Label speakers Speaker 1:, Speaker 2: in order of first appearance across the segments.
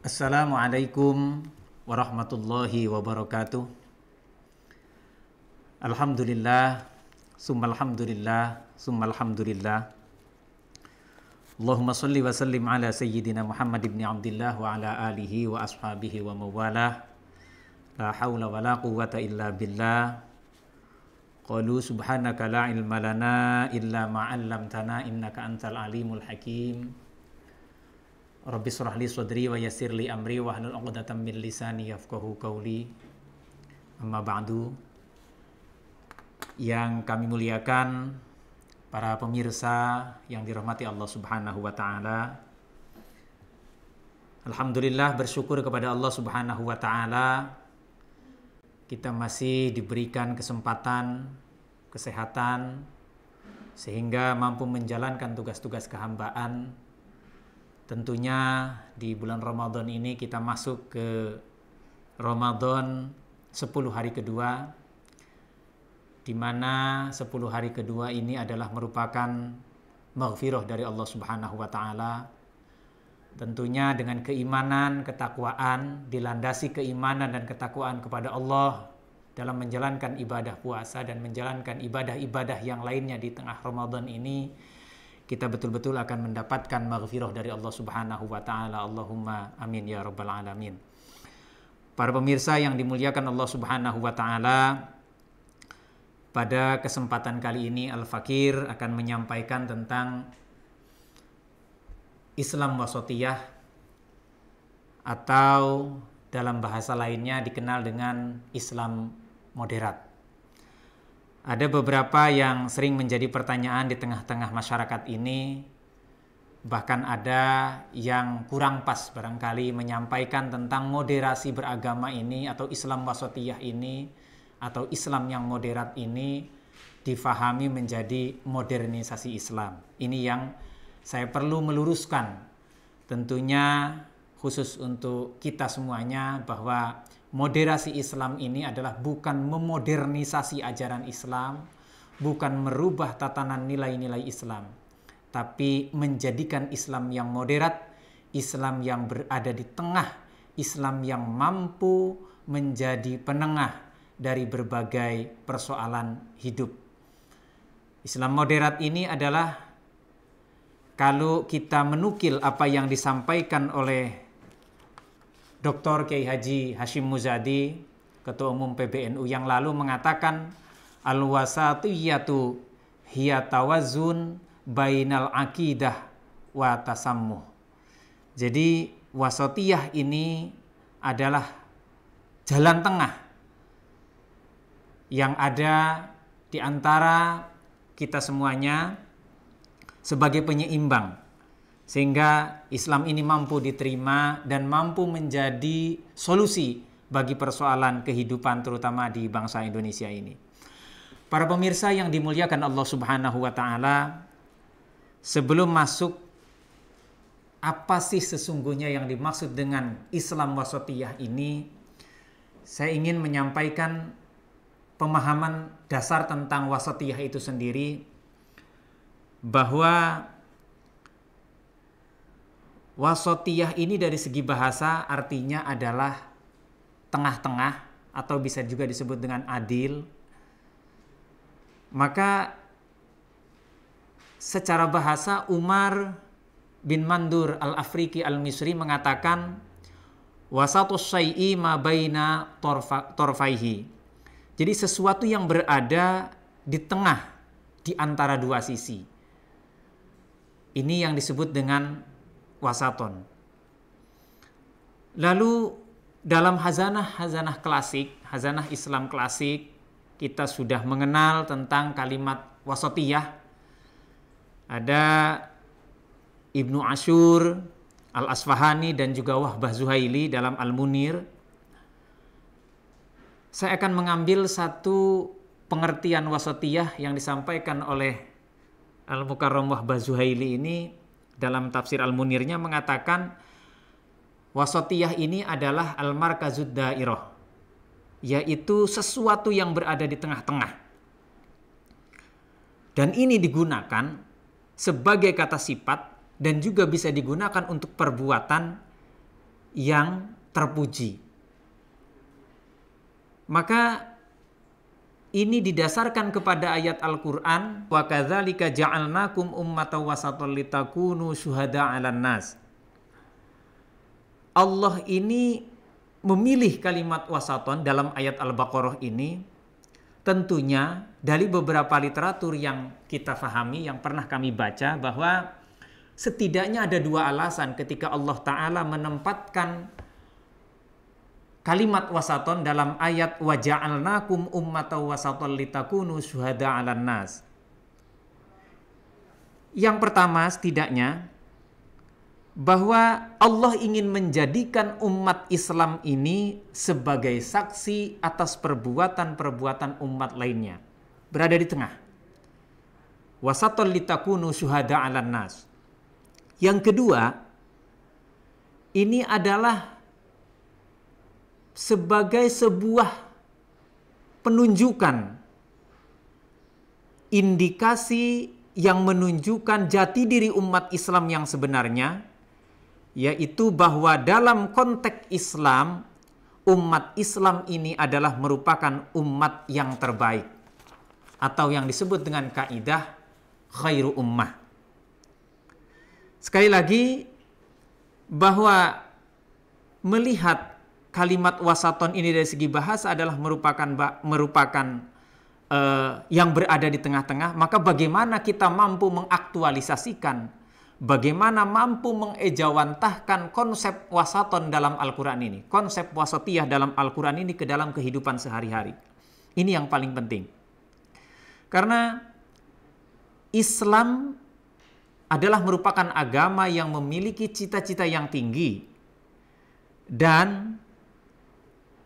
Speaker 1: Assalamualaikum warahmatullahi wabarakatuh. Alhamdulillah, summalhamdulillah, summalhamdulillah. Allahumma salli wa sallim ala sayyidina Muhammad ibn Abdillah wa ala alihi wa ashabihi wa mawalah. La hawla wa la quwwata illa billah. Qalu subhanaka la ilma lana illa ma'allamtana innaka antal alimul hakim. Rabbi shrah li sadri wa yassir li amri wahlul 'uqdatam min lisani yafqahu qawli. Amma ba'du. Yang kami muliakan para pemirsa yang dirahmati Allah Subhanahu wa taala. Alhamdulillah, bersyukur kepada Allah Subhanahu wa taala kita masih diberikan kesempatan, kesehatan sehingga mampu menjalankan tugas-tugas kehambaan. Tentunya di bulan Ramadan ini kita masuk ke Ramadan 10 hari kedua, di mana 10 hari kedua ini adalah merupakan maghfirah dari Allah Subhanahu wa taala. Tentunya dengan keimanan, ketakwaan, dilandasi keimanan dan ketakwaan kepada Allah dalam menjalankan ibadah puasa dan menjalankan ibadah-ibadah yang lainnya di tengah Ramadan ini, kita betul-betul akan mendapatkan maghfirah dari Allah Subhanahu wa taala. Allahumma amin ya rabbal alamin. Para pemirsa yang dimuliakan Allah Subhanahu wa taala, pada kesempatan kali ini Al-Fakir akan menyampaikan tentang Islam wasatiyah, atau dalam bahasa lainnya dikenal dengan Islam moderat. Ada beberapa yang sering menjadi pertanyaan di tengah-tengah masyarakat ini, bahkan ada yang kurang pas barangkali menyampaikan tentang moderasi beragama ini atau Islam wasatiyah ini atau Islam yang moderat ini difahami menjadi modernisasi Islam. Ini yang saya perlu meluruskan, tentunya khusus untuk kita semuanya, bahwa moderasi Islam ini adalah bukan memodernisasi ajaran Islam, bukan merubah tatanan nilai-nilai Islam, tapi menjadikan Islam yang moderat, Islam yang berada di tengah, Islam yang mampu menjadi penengah dari berbagai persoalan hidup. Islam moderat ini adalah, kalau kita menukil apa yang disampaikan oleh Dr. Kiai Haji Hashim Muzadi, Ketua Umum PBNU yang lalu, mengatakan al-wasatiyatu hiya tawazun bainal aqidah wa tasammuh. Jadi wasatiyah ini adalah jalan tengah yang ada di antara kita semuanya sebagai penyeimbang, sehingga Islam ini mampu diterima dan mampu menjadi solusi bagi persoalan kehidupan terutama di bangsa Indonesia ini. Para pemirsa yang dimuliakan Allah Subhanahu wa taala, sebelum masuk apa sih sesungguhnya yang dimaksud dengan Islam wasatiyah ini, saya ingin menyampaikan pemahaman dasar tentang wasatiyah itu sendiri, bahwa wasatiyah ini dari segi bahasa artinya adalah tengah-tengah, atau bisa juga disebut dengan adil. Maka secara bahasa Umar bin Mandur al-Afriki al-Misri mengatakan wasatus syai'i ma baina torfaihi. Jadi sesuatu yang berada di tengah di antara dua sisi. Ini yang disebut dengan wasaton. Lalu dalam hazanah klasik, hazanah Islam klasik, kita sudah mengenal tentang kalimat wasatiyah. Ada Ibnu Ashur Al-Asfahani dan juga Wahbah Zuhaili dalam Al-Munir. Saya akan mengambil satu pengertian wasatiyah yang disampaikan oleh Al-Mukarram Wahbah Zuhaili ini dalam tafsir Al-Munirnya, mengatakan wasatiyah ini adalah al-markazud dairah, yaitu sesuatu yang berada di tengah-tengah. Dan ini digunakan sebagai kata sifat dan juga bisa digunakan untuk perbuatan yang terpuji. Maka ini didasarkan kepada ayat Al-Quran, wa kadzalika ja'alnakum ummatan wasatan litakunu syuhada 'alan nas. Allah ini memilih kalimat wasaton dalam ayat Al-Baqarah ini tentunya dari beberapa literatur yang kita fahami, yang pernah kami baca, bahwa setidaknya ada dua alasan ketika Allah Ta'ala menempatkan kalimat wasaton dalam ayat wa ja'alnakum ummatan wasatan litakunu syuhada 'alan nas. Yang pertama setidaknya bahwa Allah ingin menjadikan umat Islam ini sebagai saksi atas perbuatan-perbuatan umat lainnya, berada di tengah. Wasaton litakunu syuhada 'alan nas. Yang kedua, ini adalah sebagai sebuah penunjukan, indikasi yang menunjukkan jati diri umat Islam yang sebenarnya, yaitu bahwa dalam konteks Islam, umat Islam ini adalah merupakan umat yang terbaik, atau yang disebut dengan kaidah khairu ummah. Sekali lagi, bahwa melihat kalimat wasaton ini dari segi bahasa adalah merupakan yang berada di tengah-tengah, maka bagaimana kita mampu mengaktualisasikan, bagaimana mampu mengejawantahkan konsep wasaton dalam Al-Quran ini, konsep wasatiyah dalam Al-Quran ini ke dalam kehidupan sehari-hari. Ini yang paling penting. Karena Islam adalah merupakan agama yang memiliki cita-cita yang tinggi, dan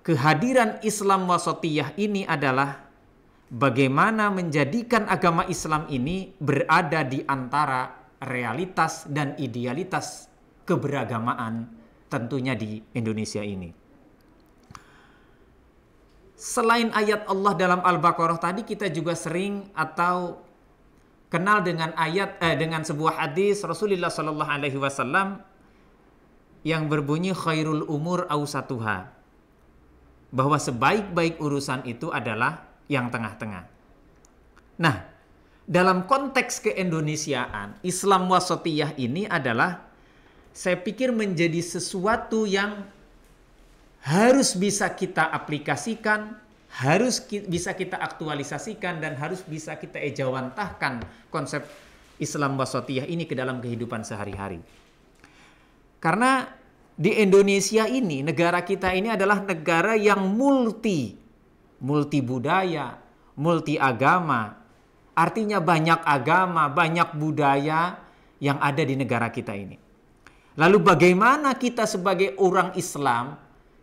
Speaker 1: kehadiran Islam wasatiyah ini adalah bagaimana menjadikan agama Islam ini berada di antara realitas dan idealitas keberagamaan tentunya di Indonesia ini. Selain ayat Allah dalam Al-Baqarah tadi, kita juga sering atau kenal dengan dengan sebuah hadis Rasulullah Shallallahu Alaihi Wasallam yang berbunyi khairul umur awsatuha, bahwa sebaik-baik urusan itu adalah yang tengah-tengah. Nah, dalam konteks keindonesiaan, Islam wasatiyah ini adalah, saya pikir, menjadi sesuatu yang harus bisa kita aplikasikan, harus bisa kita aktualisasikan, dan harus bisa kita ejawantahkan konsep Islam wasatiyah ini ke dalam kehidupan sehari-hari. Karena di Indonesia ini, negara kita ini adalah negara yang multi budaya, multi agama. Artinya banyak agama, banyak budaya yang ada di negara kita ini. Lalu bagaimana kita sebagai orang Islam,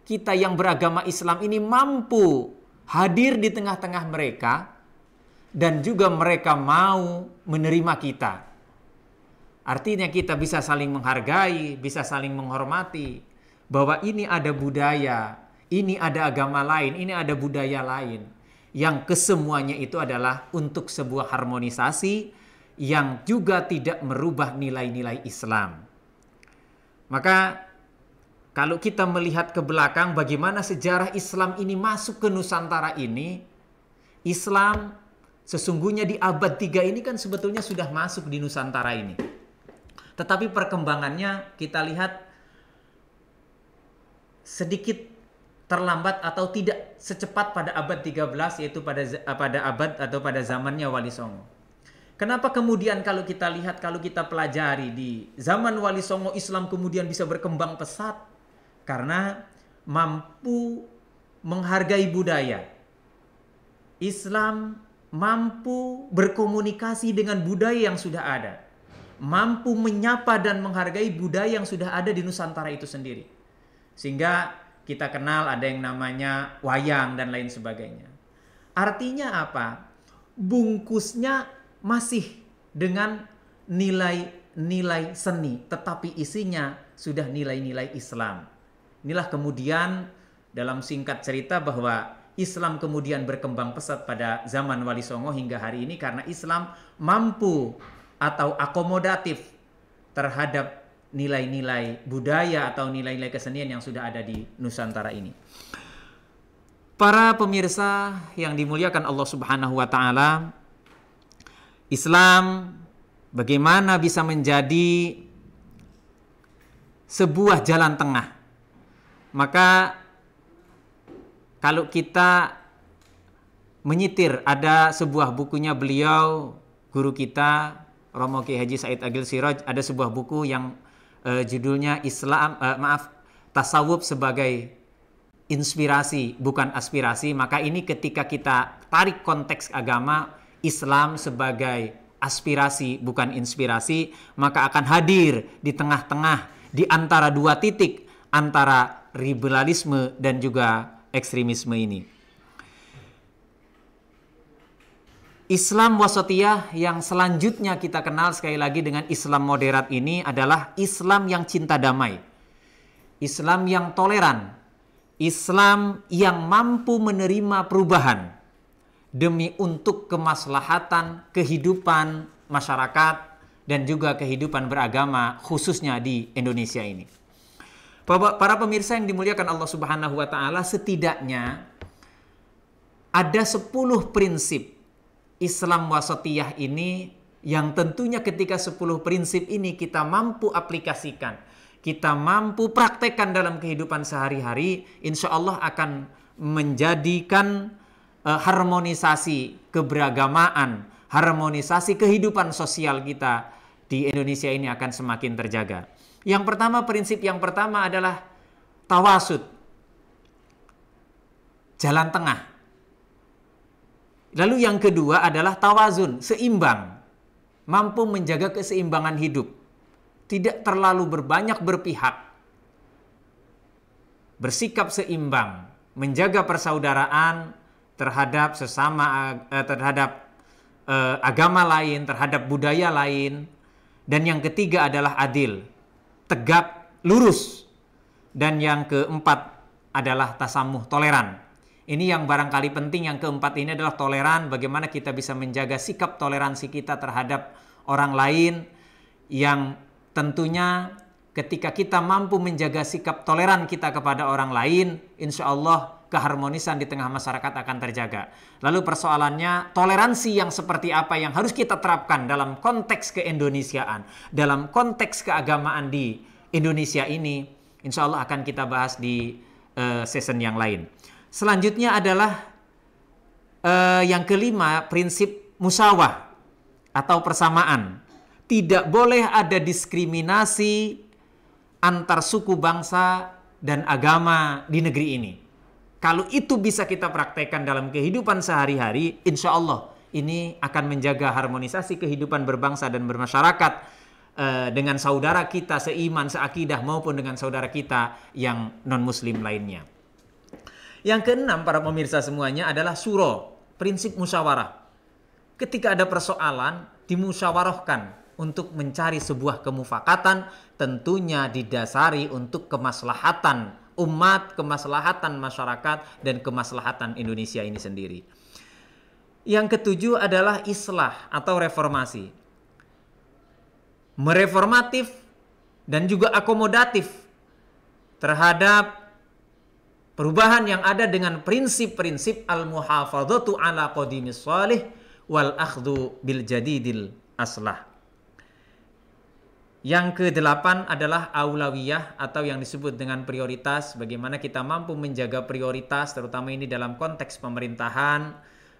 Speaker 1: kita yang beragama Islam ini mampu hadir di tengah-tengah mereka, dan juga mereka mau menerima kita. Artinya kita bisa saling menghargai, bisa saling menghormati, bahwa ini ada budaya, ini ada agama lain, ini ada budaya lain, yang kesemuanya itu adalah untuk sebuah harmonisasi yang juga tidak merubah nilai-nilai Islam. Maka kalau kita melihat ke belakang bagaimana sejarah Islam ini masuk ke Nusantara ini, Islam sesungguhnya di abad 3 ini kan sebetulnya sudah masuk di Nusantara ini. Tetapi perkembangannya kita lihat sedikit terlambat atau tidak secepat pada abad 13, yaitu pada abad atau pada zamannya Wali Songo. Kenapa kemudian kalau kita lihat, kalau kita pelajari di zaman Wali Songo, Islam kemudian bisa berkembang pesat? Karena mampu menghargai budaya. Islam mampu berkomunikasi dengan budaya yang sudah ada. Mampu menyapa dan menghargai budaya yang sudah ada di Nusantara itu sendiri. Sehingga kita kenal ada yang namanya wayang dan lain sebagainya. Artinya apa? Bungkusnya masih dengan nilai-nilai seni, tetapi isinya sudah nilai-nilai Islam. Inilah kemudian dalam singkat cerita bahwa Islam kemudian berkembang pesat pada zaman Wali Songo hingga hari ini, karena Islam mampu atau akomodatif terhadap nilai-nilai budaya atau nilai-nilai kesenian yang sudah ada di Nusantara ini. Para pemirsa yang dimuliakan Allah Subhanahu wa taala, Islam bagaimana bisa menjadi sebuah jalan tengah. Maka kalau kita menyitir, ada sebuah bukunya beliau, guru kita Romo Kiai Haji Said Agil Siraj, ada sebuah buku yang judulnya Tasawuf sebagai inspirasi bukan aspirasi. Maka ini ketika kita tarik konteks agama, Islam sebagai aspirasi bukan inspirasi, maka akan hadir di tengah-tengah, di antara dua titik, antara liberalisme dan juga ekstremisme ini. Islam wasatiyah yang selanjutnya kita kenal sekali lagi dengan Islam moderat ini adalah Islam yang cinta damai, Islam yang toleran, Islam yang mampu menerima perubahan demi untuk kemaslahatan kehidupan masyarakat dan juga kehidupan beragama khususnya di Indonesia ini. Para pemirsa yang dimuliakan Allah Subhanahu wa taala, setidaknya ada 10 prinsip Islam wasatiyah ini yang tentunya ketika 10 prinsip ini kita mampu aplikasikan, kita mampu praktekkan dalam kehidupan sehari-hari, insya Allah akan menjadikan harmonisasi keberagamaan, harmonisasi kehidupan sosial kita di Indonesia ini akan semakin terjaga. Yang pertama, prinsip yang pertama adalah tawasud, jalan tengah. Lalu yang kedua adalah tawazun, seimbang, mampu menjaga keseimbangan hidup, tidak terlalu berbanyak berpihak, bersikap seimbang, menjaga persaudaraan terhadap sesama, terhadap agama lain, terhadap budaya lain. Dan yang ketiga adalah adil, tegak, lurus. Dan yang keempat adalah tasamuh, toleran. Ini yang barangkali penting. Yang keempat ini adalah toleran, bagaimana kita bisa menjaga sikap toleransi kita terhadap orang lain, yang tentunya ketika kita mampu menjaga sikap toleran kita kepada orang lain, insya Allah keharmonisan di tengah masyarakat akan terjaga. Lalu persoalannya, toleransi yang seperti apa yang harus kita terapkan dalam konteks keindonesiaan, dalam konteks keagamaan di Indonesia ini, insya Allah akan kita bahas di season yang lain. Selanjutnya adalah yang kelima, prinsip musawah atau persamaan. Tidak boleh ada diskriminasi antar suku, bangsa, dan agama di negeri ini. Kalau itu bisa kita praktekkan dalam kehidupan sehari-hari, insya Allah ini akan menjaga harmonisasi kehidupan berbangsa dan bermasyarakat dengan saudara kita seiman, seakidah, maupun dengan saudara kita yang non-muslim lainnya. Yang keenam, para pemirsa semuanya, adalah syuro, prinsip musyawarah. Ketika ada persoalan, dimusyawarahkan untuk mencari sebuah kemufakatan, tentunya didasari untuk kemaslahatan umat, kemaslahatan masyarakat, dan kemaslahatan Indonesia ini sendiri. Yang ketujuh adalah islah atau reformasi. Mereformatif dan juga akomodatif terhadap perubahan yang ada dengan prinsip-prinsip al-muhafadzatu ala qadimis shalih wal akhdhu bil jadidil aslah. Yang kedelapan adalah aulawiyah atau yang disebut dengan prioritas. Bagaimana kita mampu menjaga prioritas, terutama ini dalam konteks pemerintahan.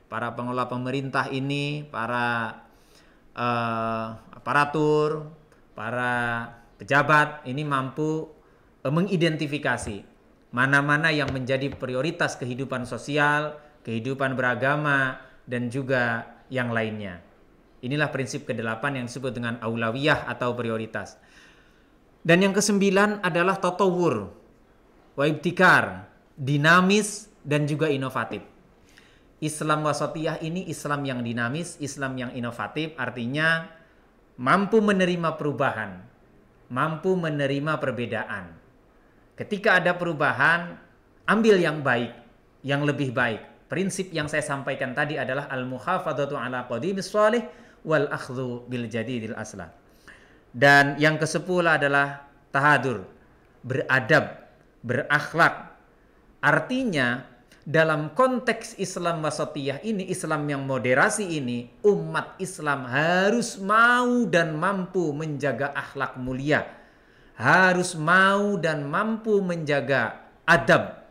Speaker 1: Para pengelola pemerintah ini, para aparatur, para pejabat ini mampu mengidentifikasi mana-mana yang menjadi prioritas kehidupan sosial, kehidupan beragama, dan juga yang lainnya. Inilah prinsip ke-8 yang disebut dengan aulawiyah atau prioritas. Dan yang ke-9 adalah tatawur, wa ibtikar, dinamis dan juga inovatif. Islam wasatiyah ini Islam yang dinamis, Islam yang inovatif, artinya mampu menerima perubahan, mampu menerima perbedaan. Ketika ada perubahan, ambil yang baik, yang lebih baik. Prinsip yang saya sampaikan tadi adalah al-muhafadzatu ala qadimis shalih wal akhdhu bil jadidil aslah. Dan yang ke-10 adalah tahadur, beradab, berakhlak. Artinya dalam konteks Islam wasatiyah ini, Islam yang moderasi ini, umat Islam harus mau dan mampu menjaga akhlak mulia, harus mau dan mampu menjaga adab.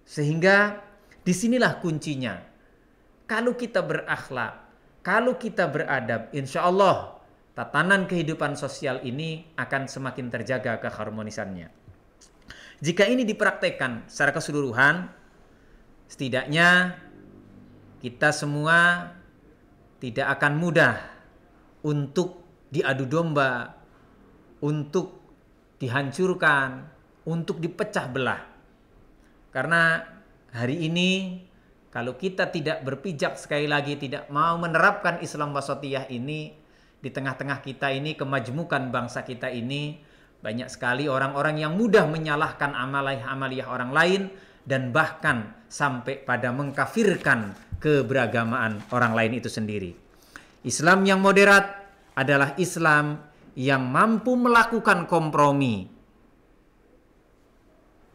Speaker 1: Sehingga disinilah kuncinya. Kalau kita berakhlak, kalau kita beradab, insya Allah tatanan kehidupan sosial ini akan semakin terjaga keharmonisannya. Jika ini dipraktekkan secara keseluruhan, setidaknya kita semua tidak akan mudah untuk diadu domba, untuk dihancurkan, untuk dipecah belah. Karena hari ini kalau kita tidak berpijak, sekali lagi tidak mau menerapkan Islam wasatiyah ini di tengah-tengah kita ini, kemajmukan bangsa kita ini, banyak sekali orang-orang yang mudah menyalahkan amaliyah orang lain dan bahkan sampai pada mengkafirkan keberagamaan orang lain itu sendiri. Islam yang moderat adalah Islam yang mampu melakukan kompromi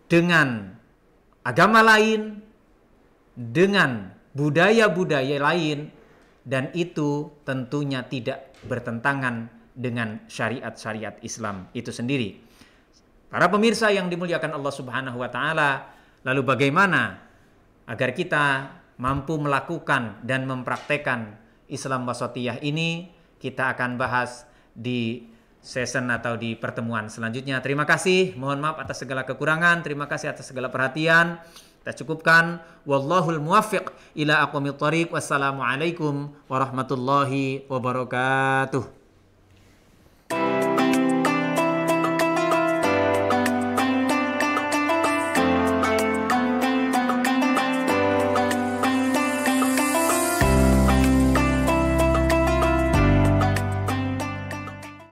Speaker 1: dengan agama lain, dengan budaya-budaya lain, dan itu tentunya tidak bertentangan dengan syariat-syariat Islam itu sendiri. Para pemirsa yang dimuliakan Allah Subhanahu wa taala, lalu bagaimana agar kita mampu melakukan dan mempraktekkan Islam wasatiyah ini? Kita akan bahas di season atau di pertemuan selanjutnya. Terima kasih, mohon maaf atas segala kekurangan, terima kasih atas segala perhatian. Kita cukupkan. Wallahul muwaffiq ila aqwamit thoriq. Wassalamualaikum warahmatullahi wabarakatuh.